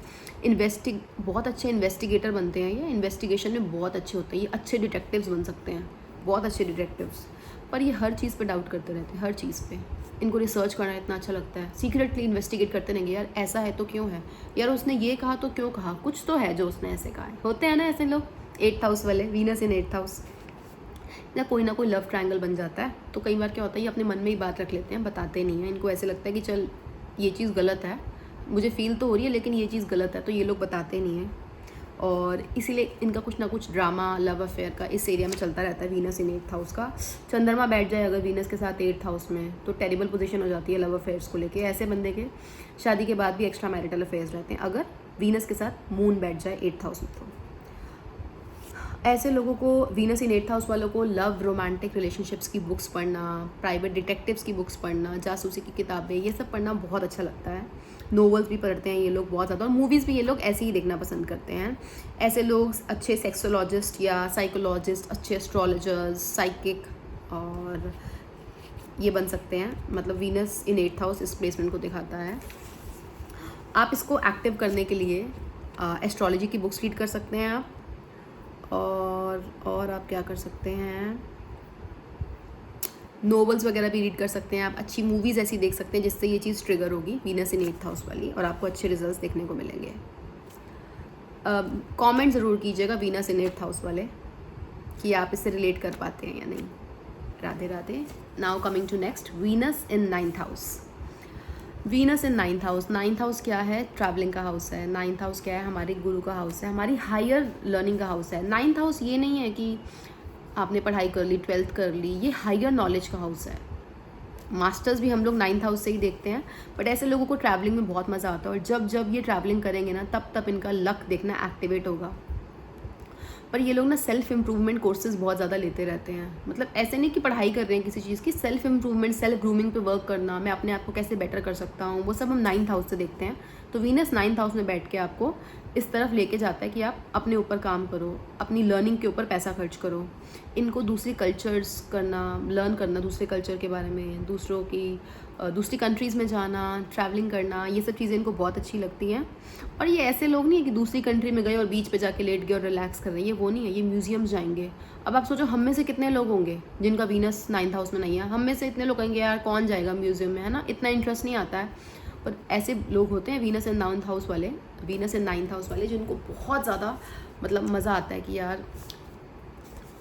बहुत अच्छे इन्वेस्टिगेटर बनते हैं ये, इन्वेस्टिगेशन में बहुत अच्छे होते हैं ये, अच्छे डिटेक्टिव्स बन सकते हैं, बहुत अच्छे डिटेक्टिव्स। पर ये हर चीज़ पे डाउट करते रहते हैं, हर चीज़ पे। इनको रिसर्च करना इतना अच्छा लगता है, सीक्रेटली इन्वेस्टिगेट करते रहेंगे, यार ऐसा है तो क्यों है, यार उसने ये कहा तो क्यों कहा, कुछ तो है जो उसने ऐसे कहा है। होते हैं ना ऐसे लोग 8th हाउस वाले, वीनस इन 8th हाउस, ना कोई लव ट्रायंगल बन जाता है। तो कई बार क्या होता है, ये अपने मन में ही बात रख लेते हैं, बताते नहीं हैं। इनको ऐसे लगता है कि चल ये चीज़ गलत है, मुझे फील तो हो रही है लेकिन ये चीज़ गलत है, तो ये लोग बताते नहीं हैं। और इसीलिए इनका कुछ ना कुछ ड्रामा लव अफेयर का इस एरिया में चलता रहता है। वीनस इन 8th हाउस का चंद्रमा बैठ जाए अगर वीनस के साथ 8th हाउस में, तो टेरिबल पोजीशन हो जाती है लव अफेयर्स को लेके। ऐसे बंदे के शादी के बाद भी एक्स्ट्रा मैरिटल अफेयर्स रहते हैं अगर वीनस के साथ मून बैठ जाए 8th हाउस में। तो ऐसे लोगों को, वीनस इन 8th हाउस वालों को लव रोमांटिक रिलेशनशिप्स की बुक्स पढ़ना, प्राइवेट डिटेक्टिव्स की बुक्स पढ़ना, जासूसी की किताबें, ये सब पढ़ना बहुत अच्छा लगता है। नोवेल्स भी पढ़ते हैं ये लोग बहुत ज़्यादा, और मूवीज़ भी ये लोग ऐसे ही देखना पसंद करते हैं। ऐसे लोग अच्छे सेक्सोलॉजिस्ट या साइकोलॉजिस्ट, अच्छे एस्ट्रोलॉजर्स, साइकिक और ये बन सकते हैं। मतलब वीनस इन 8th हाउस इस प्लेसमेंट को दिखाता है। आप इसको एक्टिव करने के लिए एस्ट्रोलॉजी की बुक्स रीड कर सकते हैं आप, और आप क्या कर सकते हैं, नोवेल्स वगैरह भी रीड कर सकते हैं आप, अच्छी मूवीज़ ऐसी देख सकते हैं जिससे ये चीज़ ट्रिगर होगी वीनस इन 8th हाउस वाली, और आपको अच्छे रिजल्ट्स देखने को मिलेंगे। कमेंट ज़रूर कीजिएगा वीनस इन 8th हाउस वाले कि आप इससे रिलेट कर पाते हैं या नहीं। Radhe Radhe. Now coming to next, Venus in 9th house. Venus in 9th house, 9th house क्या है, ट्रैवलिंग का हाउस है। 9th हाउस क्या है, हमारे गुरु का हाउस है, हमारी हायर लर्निंग का हाउस है। 9th हाउस ये नहीं है कि आपने पढ़ाई कर ली, 12th कर ली, ये हायर नॉलेज का हाउस है। मास्टर्स भी हम लोग 9th हाउस से ही देखते हैं, बट ऐसे लोगों को ट्रैवलिंग में बहुत मज़ा आता है, और जब जब ये ट्रैवलिंग करेंगे ना, तब इनका लक देखना एक्टिवेट होगा। पर ये लोग ना सेल्फ इम्प्रूवमेंट कोर्सेज बहुत ज़्यादा लेते रहते हैं। मतलब ऐसे नहीं कि पढ़ाई कर रहे हैं किसी चीज़ की, सेल्फ इम्प्रूवमेंट, सेल्फ ग्रूमिंग पे वर्क करना, मैं अपने आप को कैसे बेटर कर सकता हूँ, वो सब हम 9th हाउस से देखते हैं। तो वीनस 9th हाउस में बैठ के आपको इस तरफ लेके जाता है कि आप अपने ऊपर काम करो, अपनी लर्निंग के ऊपर पैसा खर्च करो। इनको दूसरी कल्चर्स करना, लर्न करना दूसरे कल्चर के बारे में, दूसरी कंट्रीज़ में जाना, ट्रैवलिंग करना, ये सब चीज़ें इनको बहुत अच्छी लगती हैं। और ये ऐसे लोग नहीं है कि दूसरी कंट्री में गए और बीच पे जाके लेट गए और रिलैक्स कर रहे हैं, ये वो नहीं है। ये म्यूजियम्स जाएंगे। अब आप सोचो हम में से कितने लोग होंगे जिनका वीनस 9th हाउस में नहीं है। हम में से इतने लोग कहेंगे यार कौन जाएगा म्यूजियम में, है ना, इतना इंटरेस्ट नहीं आता है। पर ऐसे लोग होते हैं वीनस इन 9th हाउस वाले, वीनस इन 9th हाउस वाले, जिनको बहुत ज़्यादा मतलब मज़ा आता है कि यार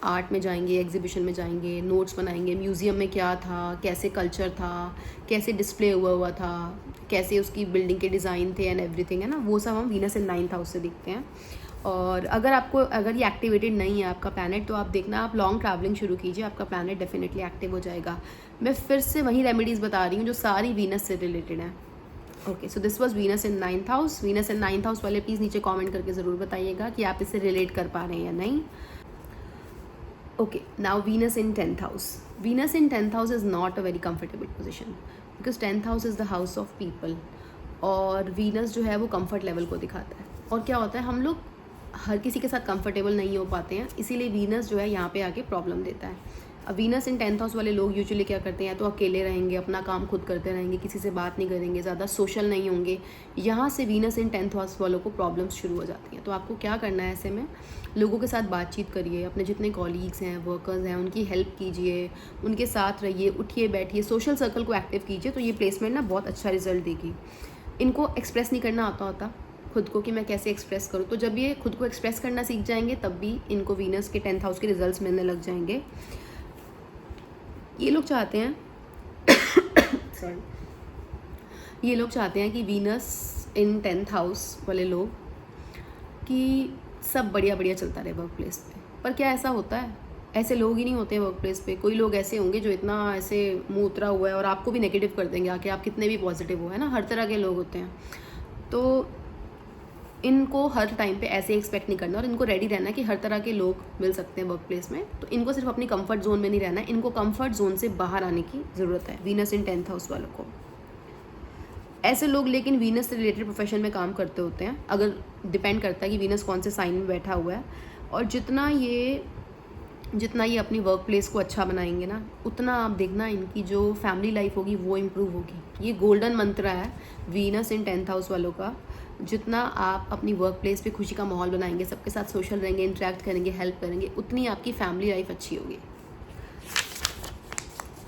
आर्ट में जाएंगे, एग्जीबिशन में जाएंगे, नोट्स बनाएंगे, म्यूज़ियम में क्या था, कैसे कल्चर था, कैसे डिस्प्ले हुआ था, कैसे उसकी बिल्डिंग के डिज़ाइन थे एंड एवरीथिंग, है ना, वो सब हम वीनस इन 9th हाउस से दिखते हैं। और अगर ये एक्टिवेटेड नहीं है आपका प्लैनेट, तो आप देखना, आप लॉन्ग ट्रैवलिंग शुरू कीजिए, आपका प्लैनेट डेफिनेटली एक्टिव हो जाएगा। मैं फिर से वही रेमेडीज़ बता रही हूँ जो सारी वीनस से रिलेटेड हैं। Okay, so this was Venus in 9th house. Venus in 9th house वाले प्लीज़ नीचे कमेंट करके ज़रूर बताइएगा कि आप इससे रिलेट कर पा रहे हैं या नहीं। Okay, now Venus in 10th house. Venus in 10th house is not a very comfortable position because 10th house is the house of people. और Venus जो है वो comfort level को दिखाता है। और क्या होता है, हम लोग हर किसी के साथ comfortable नहीं हो पाते हैं, इसीलिए Venus जो है यहाँ पे आके प्रॉब्लम देता है। अब वीनस इन 10th हाउस वाले लोग यूजुअली क्या करते हैं, तो अकेले रहेंगे, अपना काम खुद करते रहेंगे, किसी से बात नहीं करेंगे, ज़्यादा सोशल नहीं होंगे। यहाँ से वीनस इन 10th हाउस वालों को प्रॉब्लम्स शुरू हो जाती हैं। तो आपको क्या करना है, ऐसे में लोगों के साथ बातचीत करिए, अपने जितने कॉलीग्स हैं, वर्कर्स हैं, उनकी हेल्प कीजिए, उनके साथ रहिए, उठिए बैठिए, सोशल सर्कल को एक्टिव कीजिए, तो ये प्लेसमेंट ना बहुत अच्छा रिजल्ट देगी। इनको एक्सप्रेस नहीं करना आता होता खुद को कि मैं कैसे एक्सप्रेस करूँ, तो जब ये खुद को एक्सप्रेस करना सीख जाएंगे तब भी इनको वीनस के 10th हाउस के रिजल्ट्स मिलने लग जाएंगे। ये लोग चाहते हैं सॉरी, ये लोग चाहते हैं कि वीनस इन 10th हाउस वाले लोग कि सब बढ़िया बढ़िया चलता रहे वर्क प्लेस पे। पर क्या ऐसा होता है? ऐसे लोग ही नहीं होते वर्क प्लेस पे। कोई लोग ऐसे होंगे जो इतना ऐसे मुंह उतरा हुआ है और आपको भी नेगेटिव कर देंगे आके, आप कितने भी पॉजिटिव हो, है ना, हर तरह के लोग होते हैं। तो इनको हर टाइम पे ऐसे एक्सपेक्ट नहीं करना, और इनको रेडी रहना है कि हर तरह के लोग मिल सकते हैं वर्क प्लेस में। तो इनको सिर्फ अपनी कंफर्ट जोन में नहीं रहना है, इनको कंफर्ट जोन से बाहर आने की ज़रूरत है वीनस इन 10th हाउस वालों को। ऐसे लोग लेकिन वीनस से रिलेटेड प्रोफेशन में काम करते होते हैं, अगर डिपेंड करता है कि वीनस कौन से साइन में बैठा हुआ है। और जितना ये जितना ये अपनी वर्क प्लेस को अच्छा बनाएंगे ना, उतना आप देखना इनकी जो फैमिली लाइफ होगी वो इम्प्रूव होगी। ये गोल्डन मंत्र है वीनस इन 10th हाउस वालों का। जितना आप अपनी वर्क प्लेस पे खुशी का माहौल बनाएंगे, सबके साथ सोशल रहेंगे, इंटरेक्ट करेंगे, हेल्प करेंगे, उतनी आपकी फैमिली लाइफ अच्छी होगी।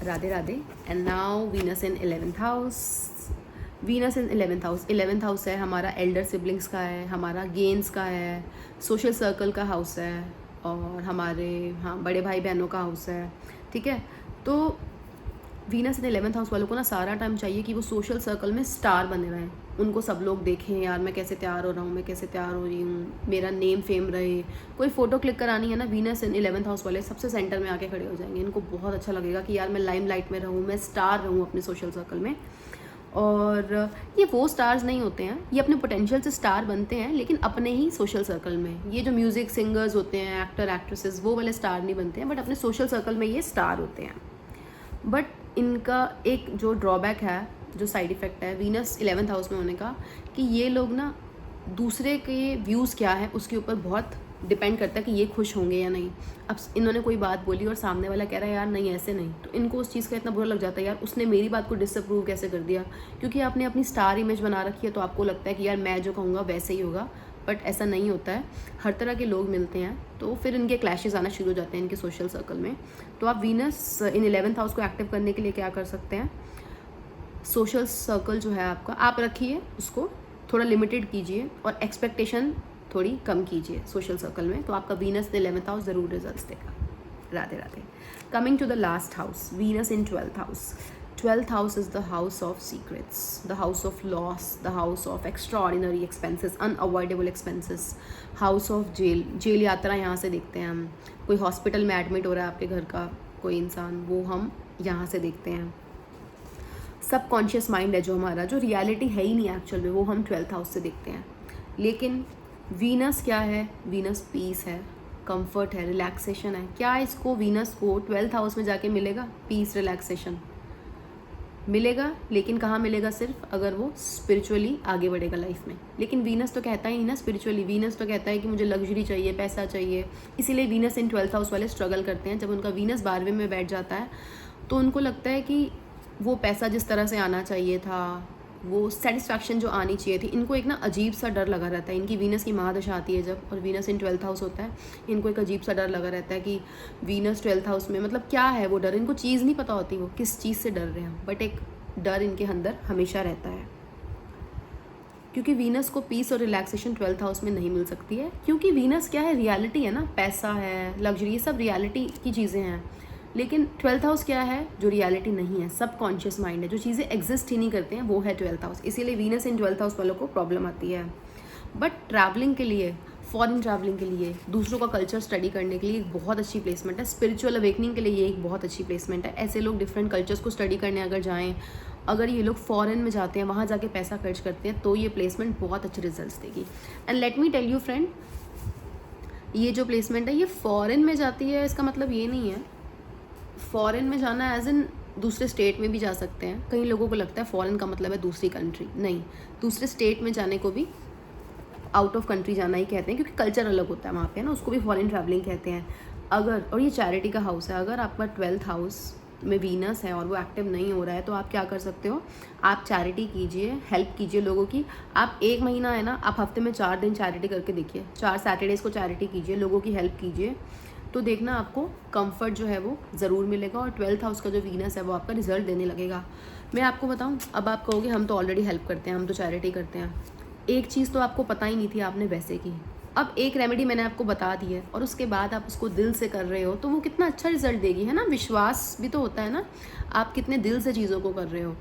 Radhe Radhe. And now Venus in 11th house. Venus in 11th house, 11th house है हमारा एल्डर सिबलिंग्स का है, हमारा गेन्स का है, सोशल सर्कल का हाउस है, और हमारे बड़े भाई बहनों का हाउस है। ठीक है, तो वीनस इन 11th हाउस वालों को ना सारा टाइम चाहिए कि वो सोशल सर्कल में स्टार बने रहें। उनको सब लोग देखें, यार मैं कैसे तैयार हो रहा हूँ, मैं कैसे तैयार हो रही हूँ, मेरा नेम फेम रहे। कोई फ़ोटो क्लिक करानी है ना, वीनस इन 11th हाउस वाले सबसे सेंटर में आके खड़े हो जाएंगे। इनको बहुत अच्छा लगेगा कि यार मैं लाइमलाइट में रहूँ, मैं स्टार रहूँ अपने सोशल सर्कल में। और ये वो स्टार्स नहीं होते हैं, ये अपने पोटेंशियल से स्टार बनते हैं, लेकिन अपने ही सोशल सर्कल में। ये जो म्यूज़िक सिंगर्स होते हैं, एक्टर एक्ट्रेसेस, वो वाले स्टार नहीं बनते हैं, बट अपने सोशल सर्कल में ये स्टार होते हैं। बट इनका एक जो ड्रॉबैक है, जो साइड इफ़ेक्ट है वीनस 11th हाउस में होने का, कि ये लोग ना दूसरे के व्यूज़ क्या है उसके ऊपर बहुत डिपेंड करता है कि ये खुश होंगे या नहीं। अब इन्होंने कोई बात बोली और सामने वाला कह रहा है यार नहीं ऐसे नहीं, तो इनको उस चीज़ का इतना बुरा लग जाता है, यार उसने मेरी बात को डिसअप्रूव कैसे कर दिया। क्योंकि आपने अपनी स्टार इमेज बना रखी है, तो आपको लगता है कि यार मैं जो कहूँगा वैसे ही होगा, बट ऐसा नहीं होता है। हर तरह के लोग मिलते हैं, तो फिर इनके क्लैशेस आना शुरू हो जाते हैं इनके सोशल सर्कल में। तो आप वीनस इन 11th हाउस को एक्टिव करने के लिए क्या कर सकते हैं, सोशल सर्कल जो है आपका, आप रखिए उसको थोड़ा लिमिटेड कीजिए, और एक्सपेक्टेशन थोड़ी कम कीजिए सोशल सर्कल में, तो आपका वीनस इन 11th हाउस ज़रूर रिजल्ट्स देगा। Radhe Radhe. Coming to the last house, Venus in 12th house. 12th house is the house of secrets, the house of loss, the house of extraordinary expenses, unavoidable expenses, house of jail. Jail यात्रा यहाँ से देखते हैं हम। कोई हॉस्पिटल में एडमिट हो रहा है आपके घर का कोई इंसान, वो हम यहाँ से देखते हैं। सबकॉन्शियस माइंड है जो हमारा, जो रियलिटी है ही नहीं एक्चुअल में, वो हम 12th हाउस से देखते हैं। लेकिन वीनस क्या है, वीनस पीस है, कंफर्ट है, रिलैक्सेशन है। क्या इसको वीनस को 12th हाउस में जाके मिलेगा पीस रिलैक्सेशन? मिलेगा, लेकिन कहाँ मिलेगा? सिर्फ अगर वो स्पिरिचुअली आगे बढ़ेगा लाइफ में। लेकिन वीनस तो कहता ही नहीं ना स्पिरिचुअली, वीनस तो कहता है कि मुझे लग्जरी चाहिए, पैसा चाहिए। इसीलिए वीनस इन 12th हाउस वाले स्ट्रगल करते हैं। जब उनका वीनस 12वें में बैठ जाता है तो उनको लगता है कि वो पैसा जिस तरह से आना चाहिए था, वो सेटिस्फैक्शन जो आनी चाहिए थी, इनको एक ना अजीब सा डर लगा रहता है। इनकी वीनस की महादशा आती है जब, और वीनस इन 12th हाउस होता है, इनको एक अजीब सा डर लगा रहता है कि वीनस 12th हाउस में, मतलब क्या है वो डर, इनको चीज़ नहीं पता होती वो किस चीज़ से डर रहे हैं, बट एक डर इनके अंदर हमेशा रहता है। क्योंकि वीनस को पीस और रिलैक्सेशन 12th हाउस में नहीं मिल सकती है, क्योंकि वीनस क्या है, रियलिटी है ना, पैसा है, लग्जरी, ये सब रियलिटी की चीज़ें हैं। लेकिन 12th हाउस क्या है, जो रियलिटी नहीं है, सब कॉन्शियस माइंड है, जो चीज़ें एग्जिस्ट ही नहीं करते हैं, वो है 12th हाउस। इसीलिए वीनस इन 12th हाउस वालों को प्रॉब्लम आती है। बट ट्रैवलिंग के लिए, फॉरेन ट्रैवलिंग के लिए, दूसरों का कल्चर स्टडी करने के लिए एक बहुत अच्छी प्लेसमेंट है। स्पिरिचुअल अवेकनिंग के लिए ये एक बहुत अच्छी प्लेसमेंट है। ऐसे लोग डिफरेंट कल्चर्स को स्टडी करने अगर जाएँ, अगर ये लोग फॉरेन में जाते हैं, वहाँ जाके पैसा खर्च करते हैं, तो ये प्लेसमेंट बहुत अच्छे रिजल्ट्स देगी। And let me tell you friend, ये जो प्लेसमेंट है ये फॉरेन में जाती है, इसका मतलब ये नहीं है फॉरेन में जाना एज इन दूसरे स्टेट में भी जा सकते हैं। कई लोगों को लगता है फॉरेन का मतलब है दूसरी कंट्री, नहीं, दूसरे स्टेट में जाने को भी आउट ऑफ कंट्री जाना ही कहते हैं, क्योंकि कल्चर अलग होता है वहाँ पे ना, उसको भी फॉरेन ट्रैवलिंग कहते हैं। अगर, और ये चैरिटी का हाउस है, अगर आपका 12th हाउस में वीनस है और वो एक्टिव नहीं हो रहा है, तो आप क्या कर सकते हो, आप चैरिटी कीजिए, हेल्प कीजिए लोगों की। आप 1 महीना है ना, आप हफ्ते में 4 दिन चैरिटी करके देखिए, 4 सैटरडेज़ को चैरिटी कीजिए, लोगों की हेल्प कीजिए, तो देखना आपको कंफर्ट जो है वो ज़रूर मिलेगा, और 12th हाउस का जो वीनस है वो आपका रिजल्ट देने लगेगा। मैं आपको बताऊं, अब आप कहोगे हम तो ऑलरेडी हेल्प करते हैं, हम तो चैरिटी करते हैं। एक चीज़ तो आपको पता ही नहीं थी, आपने वैसे की। अब एक रेमेडी मैंने आपको बता दी है, और उसके बाद आप उसको दिल से कर रहे हो, तो वो कितना अच्छा रिजल्ट देगी, है ना। विश्वास भी तो होता है ना, आप कितने दिल से चीज़ों को कर रहे हो,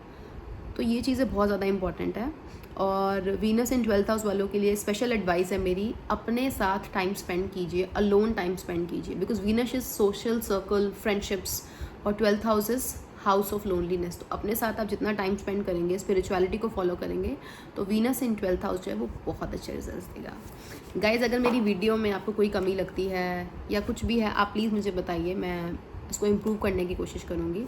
तो ये चीज़ें बहुत ज़्यादा इंपॉर्टेंट है। और वीनस इन 12th हाउस वालों के लिए स्पेशल एडवाइस है मेरी, अपने साथ टाइम स्पेंड कीजिए, अलोन टाइम स्पेंड कीजिए, because Venus is social circle, friendships, और 12th house is house of loneliness. तो अपने साथ आप जितना टाइम स्पेंड करेंगे, स्पिरिचुअलिटी को फॉलो करेंगे, तो वीनस इन 12th हाउस जो है वो बहुत अच्छे रिजल्ट्स देगा। गाइज, अगर मेरी वीडियो में आपको कोई कमी लगती है या कुछ भी है, आप प्लीज़ मुझे बताइए, मैं इसको इम्प्रूव करने की कोशिश करूँगी।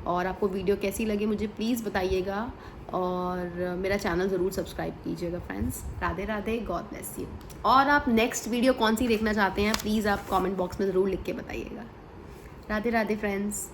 और आपको वीडियो कैसी लगी मुझे प्लीज़ बताइएगा, और मेरा चैनल ज़रूर सब्सक्राइब कीजिएगा friends. Radhe Radhe, God bless you. और आप नेक्स्ट वीडियो कौन सी देखना चाहते हैं प्लीज़ आप कमेंट बॉक्स में ज़रूर लिख के बताइएगा। राधे राधे फ्रेंड्स।